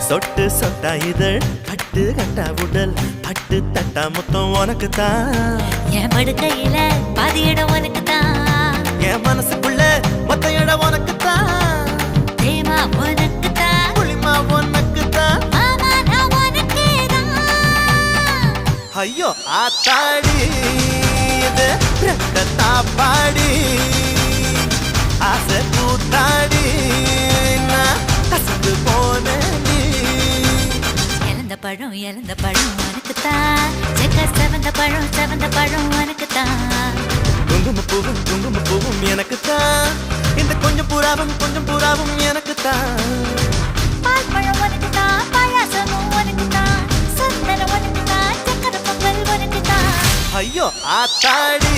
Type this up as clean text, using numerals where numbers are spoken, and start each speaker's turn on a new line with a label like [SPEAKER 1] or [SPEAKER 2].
[SPEAKER 1] சொட்டு சொட்டா இதழ் கட்டு கட்டா உடல் பட்டு தட்டா மொத்தம் உனக்கு தான்
[SPEAKER 2] என் படுக்கையில பாதி இடம் உனக்கு தான்
[SPEAKER 1] என் மனசுக்குள்ள மொத்த இடம் உனக்கு தான்
[SPEAKER 2] தேமா உனக்கு தான்
[SPEAKER 1] புளிமா உனக்கு தான்
[SPEAKER 2] மாமா நான் உனக்கு தான்
[SPEAKER 1] ஐயோ ஆத்தாடி இது ரெட்ட தாப்பாடி ஆசை கூத்தாடி நான் கசந்து போனேன்
[SPEAKER 2] இழந்த பழம் உனக்கு தான் செக்க செவந்த பழம் உனக்கு தான்
[SPEAKER 1] குங்கும பூவும் எனக்கு தான் இந்த கொஞ்சம் புறாவும் எனக்கு தான்
[SPEAKER 2] பால் பழம் உனக்கு தான் பாயாசமும் உனக்கு தான் சந்தனம் உனக்கு தான் சக்கரை பொங்கல் உனக்கு தான்
[SPEAKER 1] ஐயோ ஆத்தாடி